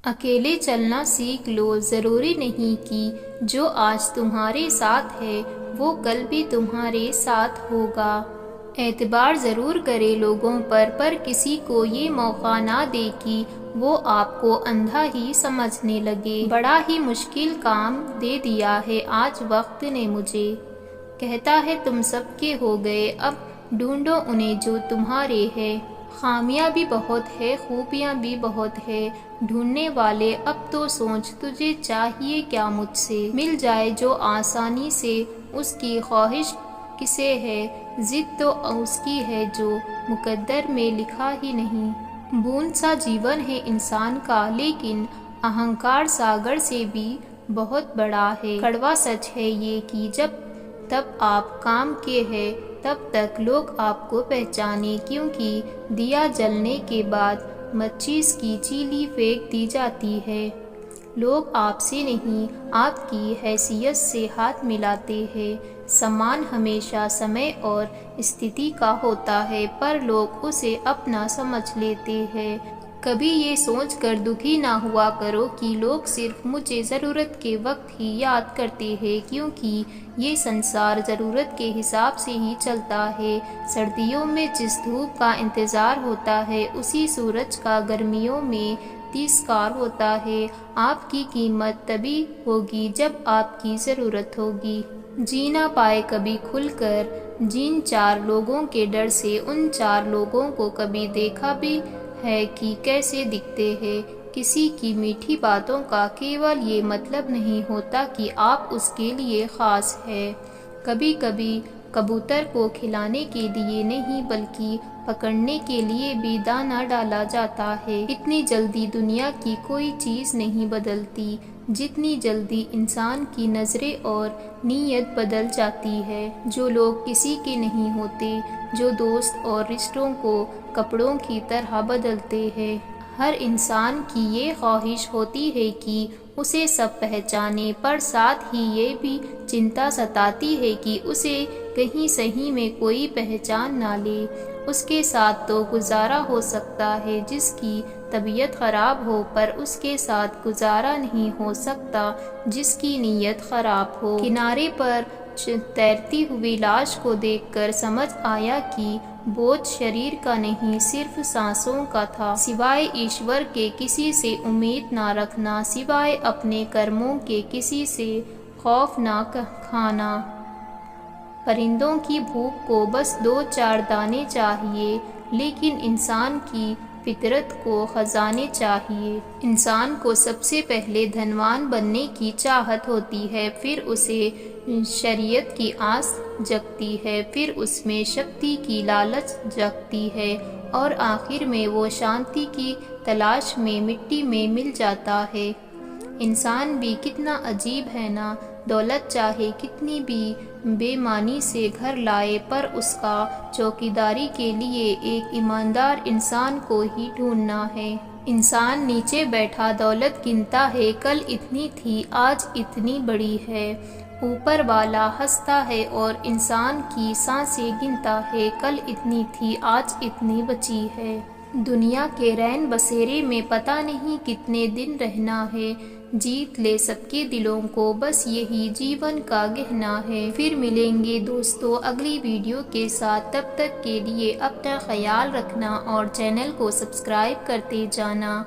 اکیلے چلنا سیکھ لو، ضروری نہیں کہ جو آج تمہارے ساتھ ہے وہ کل بھی تمہارے ساتھ ہوگا۔ اعتبار ضرور کرے لوگوں پر کسی کو یہ موقع نہ دے کہ وہ آپ کو اندھا ہی سمجھنے لگے۔ بڑا ہی مشکل کام دے دیا ہے آج وقت نے مجھے، کہتا ہے تم سب کے ہو گئے، اب ڈھونڈو انہیں جو تمہارے ہے۔ خامیاں بھی بہت ہے، خوبیاں بھی بہت ہے، ڈھونڈنے والے اب تو سوچ تجھے چاہیے کیا مجھ سے مل جائے جو آسانی سے، اس کی خواہش کسے ہے، ضد تو اس کی ہے جو مقدر میں لکھا ہی نہیں۔ بوند سا جیون ہے انسان کا، لیکن اہنکار ساگر سے بھی بہت بڑا ہے۔ کڑوا سچ ہے یہ کہ جب تک آپ کام کے ہیں تب تک لوگ آپ کو پہچانے، کیونکہ دیا جلنے کے بعد ماچس کی تیلی پھینک دی جاتی ہے۔ لوگ آپ سے نہیں، آپ کی حیثیت سے ہاتھ ملاتے ہیں۔ سامان ہمیشہ سمے اور استھتی کا ہوتا ہے، پر لوگ اسے اپنا سمجھ لیتے ہیں۔ کبھی یہ سوچ کر دکھی نہ ہوا کرو کہ لوگ صرف مجھے ضرورت کے وقت ہی یاد کرتے ہیں، کیونکہ یہ سنسار ضرورت کے حساب سے ہی چلتا ہے۔ سردیوں میں جس دھوپ کا انتظار ہوتا ہے اسی سورج کا گرمیوں میں تذکار ہوتا ہے۔ آپ کی قیمت تبھی ہوگی جب آپ کی ضرورت ہوگی۔ جی نہ پائے کبھی کھل کر، جن چار لوگوں کے ڈر سے ان چار لوگوں کو کبھی دیکھا بھی ہے کہ کیسے دکھتے ہیں۔ کسی کی میٹھی باتوں کا کیول یہ مطلب نہیں ہوتا کہ آپ اس کے لیے خاص ہیں۔ کبھی کبھی کبوتر کو کھلانے کے لیے نہیں بلکہ پکڑنے کے لیے بھی دانہ ڈالا جاتا ہے۔ اتنی جلدی دنیا کی کوئی چیز نہیں بدلتی جتنی جلدی انسان کی نظریں اور نیت بدل جاتی ہے۔ جو لوگ کسی کے نہیں ہوتے، جو دوست اور رشتوں کو کپڑوں کی طرح بدلتے ہیں۔ ہر انسان کی یہ خواہش ہوتی ہے کہ اسے سب پہچانے، پر ساتھ ہی یہ بھی چنتا ستاتی ہے کہ اسے کہیں صحیح میں کوئی پہچان نہ لے۔ اس کے ساتھ تو گزارا ہو سکتا ہے جس کی طبیعت خراب ہو، پر اس کے ساتھ گزارا نہیں ہو سکتا جس کی نیت خراب ہو۔ کنارے پر تیرتی ہوئی لاش کو دیکھ کر سمجھ آیا کہ بوجھ شریر کا نہیں، صرف سانسوں کا تھا۔ سوائے ایشور کے کسی سے امید نہ رکھنا، سوائے اپنے کرموں کے کسی سے خوف نہ کھانا۔ پرندوں کی بھوک کو بس دو چار دانے چاہیے، لیکن انسان کی فطرت کو خزانے چاہیے۔ انسان کو سب سے پہلے دھنوان بننے کی چاہت ہوتی ہے، پھر اسے شریعت کی آس جگتی ہے، پھر اس میں شکتی کی لالچ جگتی ہے، اور آخر میں وہ شانتی کی تلاش میں مٹی میں مل جاتا ہے۔ انسان بھی کتنا عجیب ہے نا، دولت چاہے کتنی بھی بے معنی سے گھر لائے، پر اس کا چوکیداری کے لیے ایک ایماندار انسان کو ہی ڈھونڈنا ہے۔ انسان نیچے بیٹھا دولت گنتا ہے، کل اتنی تھی آج اتنی بڑی ہے۔ اوپر والا ہنستا ہے اور انسان کی سانسیں گنتا ہے، کل اتنی تھی آج اتنی بچی ہے۔ دنیا کے رین بسیرے میں پتہ نہیں کتنے دن رہنا ہے، جیت لے سب کے دلوں کو، بس یہی جیون کا گہنا ہے۔ پھر ملیں گے دوستو اگلی ویڈیو کے ساتھ، تب تک کے لیے اپنا خیال رکھنا اور چینل کو سبسکرائب کرتے جانا۔